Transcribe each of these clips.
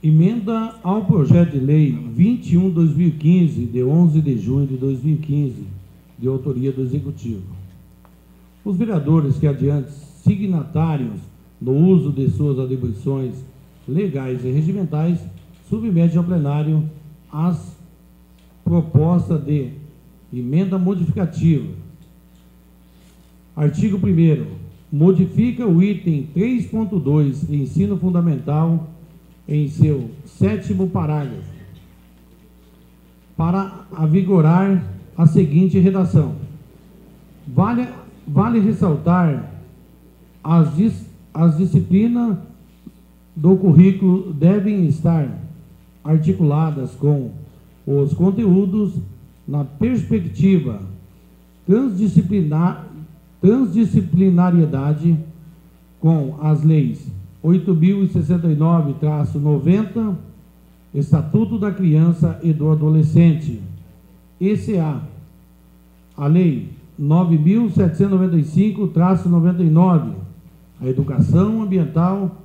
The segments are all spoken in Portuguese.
Emenda ao projeto de lei 21/2015, de 11 de junho de 2015, de autoria do Executivo. Os vereadores que adiante signatários no uso de suas atribuições legais e regimentais submetem ao plenário as propostas de emenda modificativa. Artigo 1º. Modifica o item 3.2, ensino fundamental, em seu 7º parágrafo, para avigorar a seguinte redação. Vale ressaltar as disciplinas do currículo devem estar articuladas com os conteúdos na perspectiva transdisciplinariedade com as leis 8.069-90, Estatuto da Criança e do Adolescente, ECA, a Lei 9.795-99, a Educação Ambiental,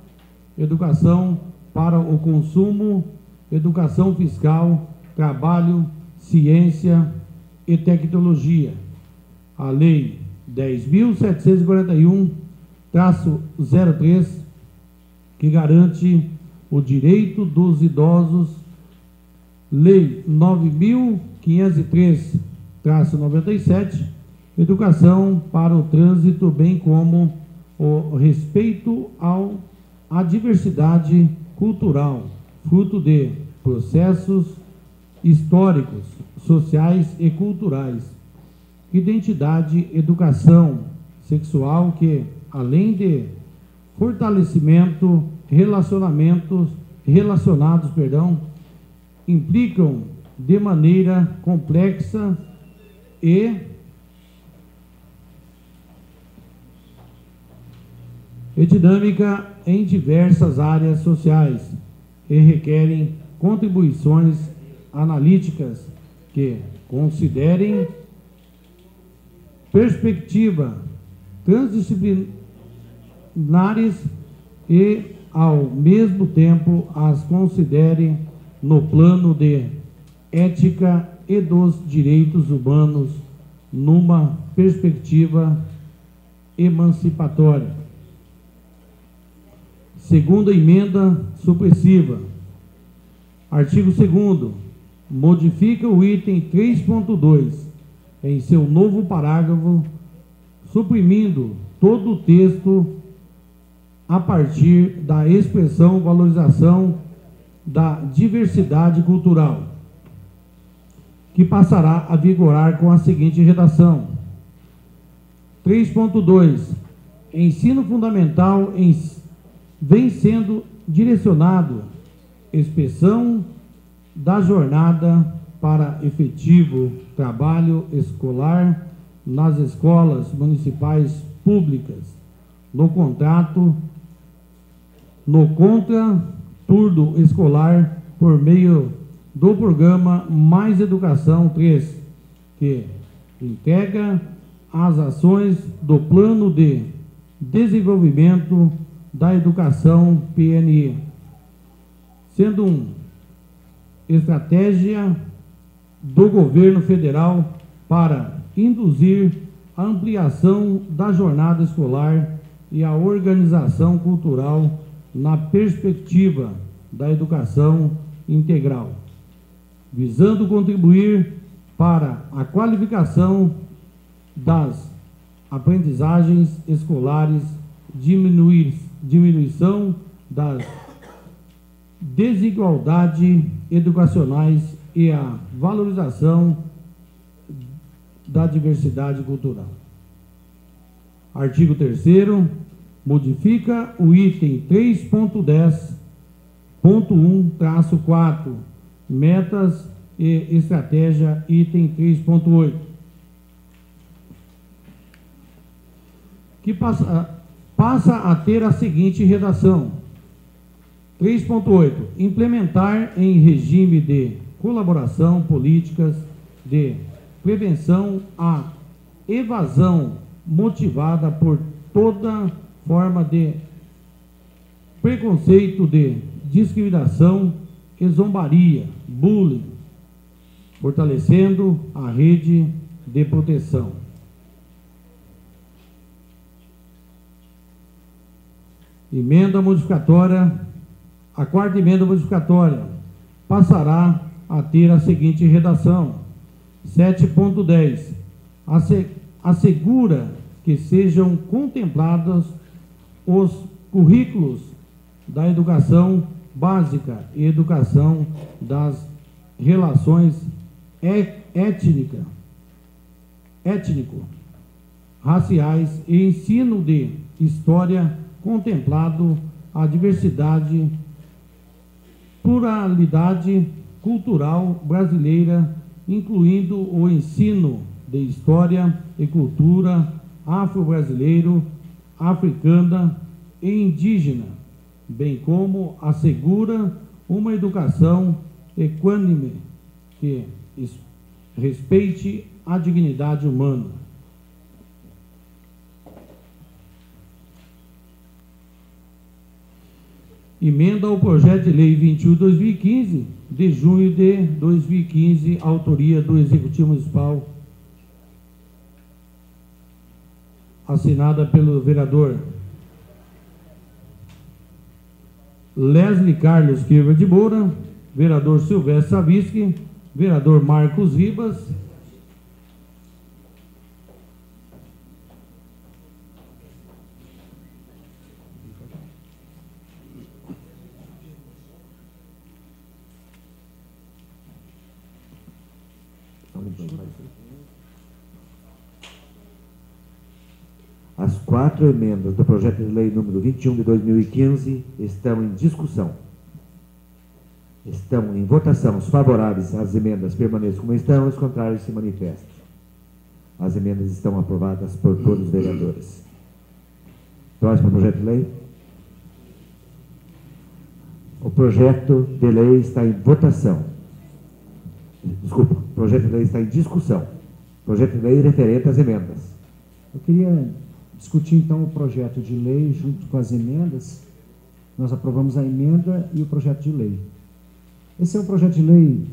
Educação para o Consumo, Educação Fiscal, Trabalho, Ciência e Tecnologia, a Lei 10.741-03, que garante o direito dos idosos, Lei 9.503-97, Educação para o Trânsito, bem como o respeito à diversidade cultural, fruto de processos históricos, sociais e culturais. Identidade, educação sexual que, além de fortalecimento, relacionados, implicam de maneira complexa e dinâmica em diversas áreas sociais e requerem contribuições analíticas que considerem perspectiva transdisciplinares e, ao mesmo tempo, as considere no plano de ética e dos direitos humanos numa perspectiva emancipatória. Segunda emenda supressiva. Artigo 2º. Modifica o item 3.2 em seu novo parágrafo, suprimindo todo o texto a partir da expressão valorização da diversidade cultural, que passará a vigorar com a seguinte redação. 3.2. Ensino fundamental vem sendo direcionado inspeção da jornada para efetivo trabalho escolar nas escolas municipais públicas, no contraturno escolar por meio do programa Mais Educação 3, que integra as ações do Plano de Desenvolvimento da Educação PNE, sendo uma estratégia do governo federal para induzir a ampliação da jornada escolar e a organização cultural na perspectiva da educação integral, visando contribuir para a qualificação das aprendizagens escolares, diminuição das desigualdades educacionais e a valorização da diversidade cultural. Artigo 3º. Modifica o item 3.10.1-4, metas e estratégia, item 3.8, que passa a ter a seguinte redação. 3.8. Implementar em regime de colaboração políticas de prevenção à evasão motivada por toda forma de preconceito, de discriminação e zombaria, bullying, fortalecendo a rede de proteção. Emenda modificatória. A quarta emenda modificatória passará a ter a seguinte redação: 7.10. Assegura que sejam contemplados os currículos da educação básica e educação das relações étnico-raciais e ensino de história, contemplado a diversidade, pluralidade cultural brasileira, incluindo o ensino de história e cultura afro-brasileiro, africana e indígena, bem como assegura uma educação equânime que respeite a dignidade humana. Emenda ao projeto de lei 21/2015, de junho de 2015, autoria do Executivo Municipal, assinada pelo vereador Leslie Carlos Quiver de Moura, vereador Silvestre Savisky, vereador Marcos Ribas, As 4 emendas do projeto de lei número 21 de 2015 estão em discussão. Estão em votação. Os favoráveis às emendas permaneçam como estão, os contrários se manifestam. As emendas estão aprovadas por todos os vereadores. Próximo projeto de lei. O projeto de lei está em votação. Desculpa, o projeto de lei está em discussão. Projeto de lei referente às emendas. Eu queria discutir, então, o projeto de lei junto com as emendas. Nós aprovamos a emenda e o projeto de lei. Esse é um projeto de lei,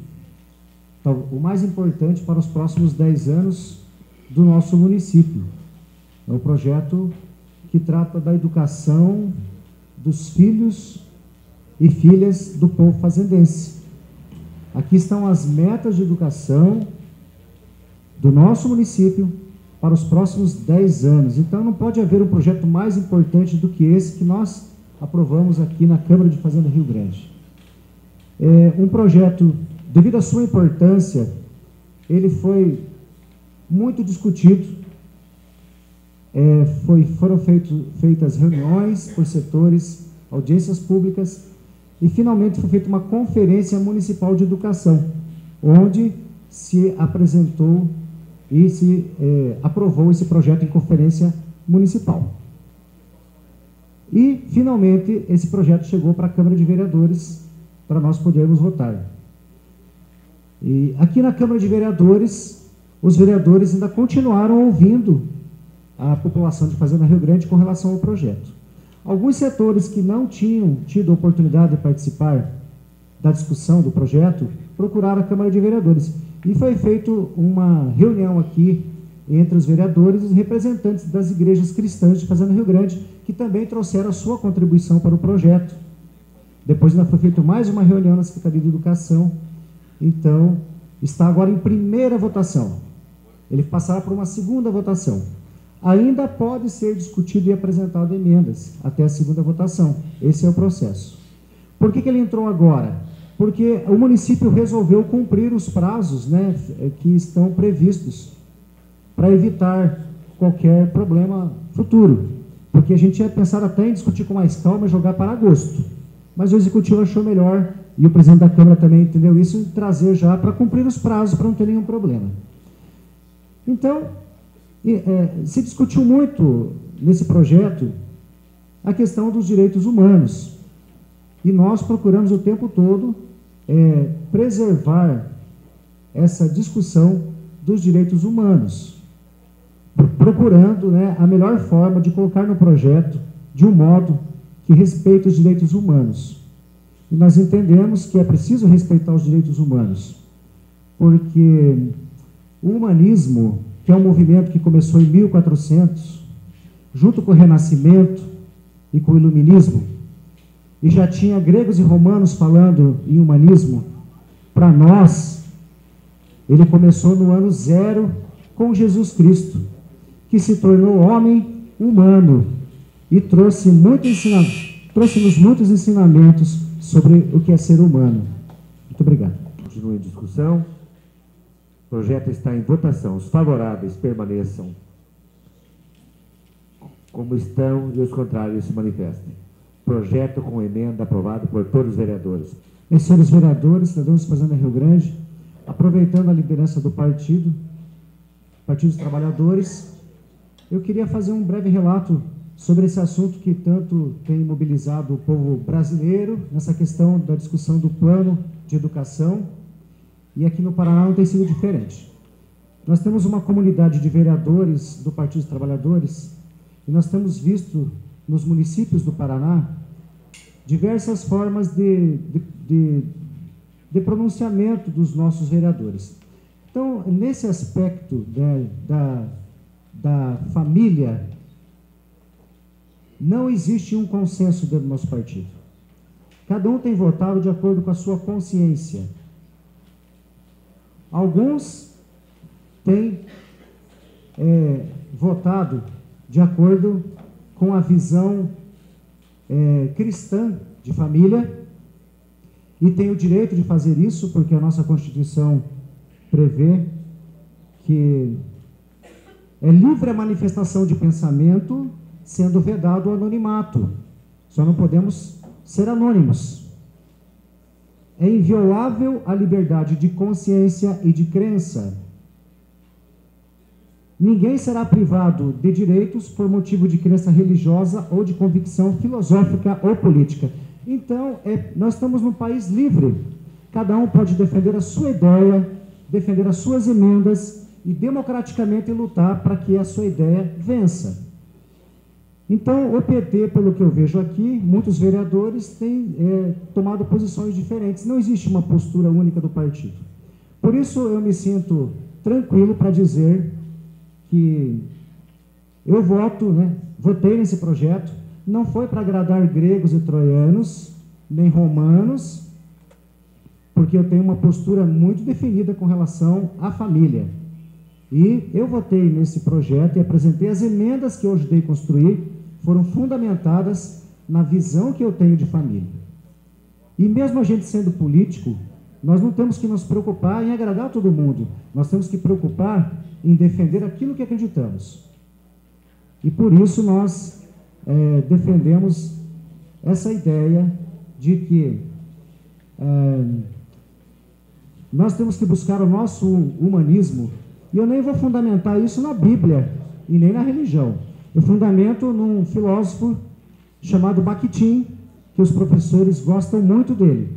o mais importante para os próximos 10 anos do nosso município. É um projeto que trata da educação dos filhos e filhas do povo fazendense. Aqui estão as metas de educação do nosso município para os próximos 10 anos. Então, não pode haver um projeto mais importante do que esse que nós aprovamos aqui na Câmara de Fazenda Rio Grande. É um projeto, devido à sua importância, ele foi muito discutido, foram feitas reuniões por setores, audiências públicas, e finalmente foi feita uma conferência municipal de educação, onde se apresentou e se aprovou esse projeto em conferência municipal. E, finalmente, esse projeto chegou para a Câmara de Vereadores, para nós podermos votar. E aqui na Câmara de Vereadores, os vereadores ainda continuaram ouvindo a população de Fazenda Rio Grande com relação ao projeto. Alguns setores que não tinham tido a oportunidade de participar da discussão do projeto procuraram a Câmara de Vereadores. E foi feita uma reunião aqui entre os vereadores e os representantes das igrejas cristãs de Fazenda Rio Grande, que também trouxeram a sua contribuição para o projeto. Depois ainda foi feita mais uma reunião na Secretaria de Educação. Então, está agora em primeira votação. Ele passará por uma segunda votação. Ainda pode ser discutido e apresentado emendas até a segunda votação. Esse é o processo. Por que ele entrou agora? Porque o município resolveu cumprir os prazos, né, que estão previstos para evitar qualquer problema futuro. Porque a gente ia pensar até em discutir com mais calma e jogar para agosto. Mas o Executivo achou melhor, e o presidente da Câmara também entendeu isso, trazer já para cumprir os prazos, para não ter nenhum problema. Então, se discutiu muito nesse projeto a questão dos direitos humanos. E nós procuramos o tempo todo preservar essa discussão dos direitos humanos, procurando, né, a melhor forma de colocar no projeto de um modo que respeite os direitos humanos. E nós entendemos que é preciso respeitar os direitos humanos, porque o humanismo, que é um movimento que começou em 1400, junto com o Renascimento e com o Iluminismo, e já tinha gregos e romanos falando em humanismo, para nós, ele começou no ano 0 com Jesus Cristo, que se tornou homem humano e trouxe-nos muitos ensinamentos sobre o que é ser humano. Muito obrigado. Continua em discussão. O projeto está em votação. Os favoráveis permaneçam como estão e os contrários se manifestem. Projeto com emenda aprovado por todos os vereadores. Senhores vereadores, cidadãos de Fazenda Rio Grande, aproveitando a liderança do Partido dos Trabalhadores, eu queria fazer um breve relato sobre esse assunto que tanto tem mobilizado o povo brasileiro, nessa questão da discussão do plano de educação, e aqui no Paraná não tem sido diferente. Nós temos uma comunidade de vereadores do Partido dos Trabalhadores, e nós temos visto nos municípios do Paraná diversas formas de pronunciamento dos nossos vereadores. Então, nesse aspecto da família, não existe um consenso dentro do nosso partido. Cada um tem votado de acordo com a sua consciência. Alguns têm votado de acordo com a visão cristã de família, e tem o direito de fazer isso, porque a nossa Constituição prevê que é livre a manifestação de pensamento, sendo vedado o anonimato. Só não podemos ser anônimos. É inviolável a liberdade de consciência e de crença. Ninguém será privado de direitos por motivo de crença religiosa ou de convicção filosófica ou política. Então, nós estamos num país livre. Cada um pode defender a sua ideia, defender as suas emendas e democraticamente lutar para que a sua ideia vença. Então, o PT, pelo que eu vejo aqui, muitos vereadores têm tomado posições diferentes. Não existe uma postura única do partido. Por isso, eu me sinto tranquilo para dizer que eu votei nesse projeto. Não foi para agradar gregos e troianos, nem romanos, porque eu tenho uma postura muito definida com relação à família. E eu votei nesse projeto e apresentei as emendas que eu ajudei a construir, foram fundamentadas na visão que eu tenho de família. E mesmo a gente sendo político, nós não temos que nos preocupar em agradar todo mundo, nós temos que preocupar em defender aquilo que acreditamos. E por isso nós defendemos essa ideia de que nós temos que buscar o nosso humanismo, e eu nem vou fundamentar isso na Bíblia e nem na religião. Eu fundamento num filósofo chamado Bakhtin, que os professores gostam muito dele,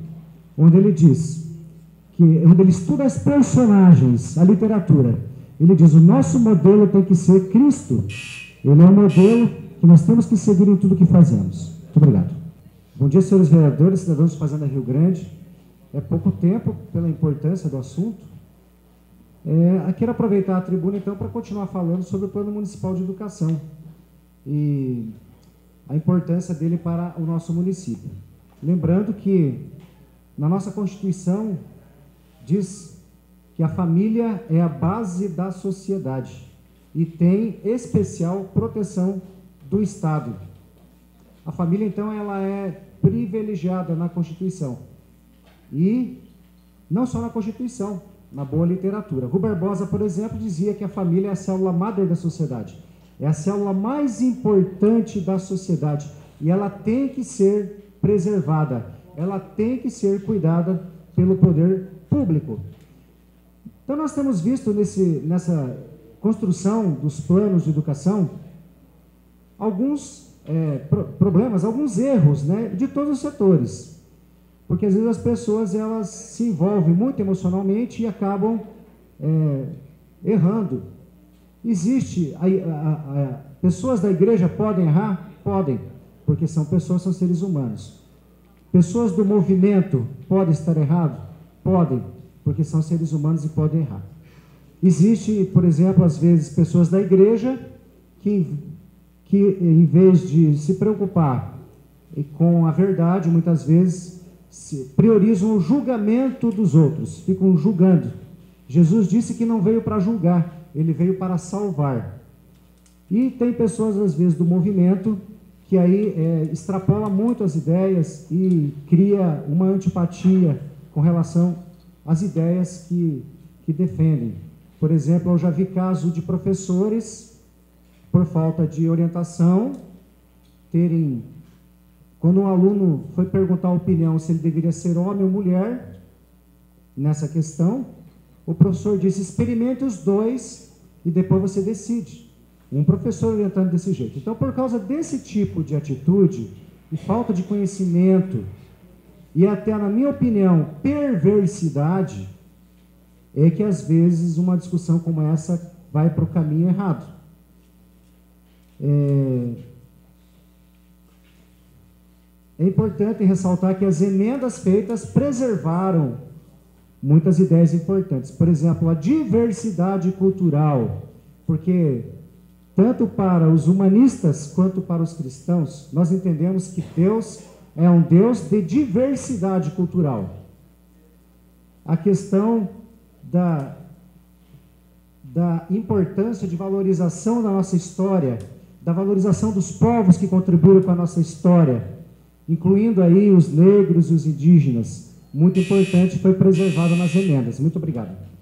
onde ele diz, onde ele estuda as personagens, a literatura, ele diz: o nosso modelo tem que ser Cristo. Ele é um modelo que nós temos que seguir em tudo que fazemos. Muito obrigado. Bom dia, senhores vereadores, cidadãos de Fazenda Rio Grande. É pouco tempo pela importância do assunto. Quero aproveitar a tribuna, então, para continuar falando sobre o Plano Municipal de Educação e a importância dele para o nosso município. Lembrando que na nossa Constituição diz que a família é a base da sociedade e tem especial proteção do Estado. A família, então, ela é privilegiada na Constituição. E não só na Constituição, na boa literatura. Rui Barbosa, por exemplo, dizia que a família é a célula madre da sociedade. É a célula mais importante da sociedade. E ela tem que ser preservada. Ela tem que ser cuidada pelo poder público. Então, nós temos visto nessa construção dos planos de educação alguns problemas, alguns erros, né, de todos os setores. Porque às vezes as pessoas elas se envolvem muito emocionalmente e acabam errando. Existe, pessoas da igreja podem errar? Podem, porque são pessoas, são seres humanos. Pessoas do movimento podem estar errados? Podem, porque são seres humanos e podem errar. Existe, por exemplo, às vezes, pessoas da igreja que em vez de se preocupar com a verdade, muitas vezes priorizam o julgamento dos outros, ficam julgando. Jesus disse que não veio para julgar, ele veio para salvar. E tem pessoas, às vezes, do movimento que aí extrapola muito as ideias e cria uma antipatia com relação às ideias que defendem. Por exemplo, eu já vi caso de professores, por falta de orientação, quando um aluno foi perguntar a opinião se ele deveria ser homem ou mulher, nessa questão, o professor disse, experimente os dois e depois você decide. Um professor orientando desse jeito. Então, por causa desse tipo de atitude e falta de conhecimento e até, na minha opinião, perversidade, é que às vezes uma discussão como essa vai para o caminho errado. É importante ressaltar que as emendas feitas preservaram muitas ideias importantes. Por exemplo, a diversidade cultural, porque tanto para os humanistas quanto para os cristãos, nós entendemos que Deus é um Deus de diversidade cultural. A questão da importância de valorização da nossa história, da valorização dos povos que contribuíram com a nossa história, incluindo aí os negros e os indígenas, muito importante, foi preservado nas emendas. Muito obrigado.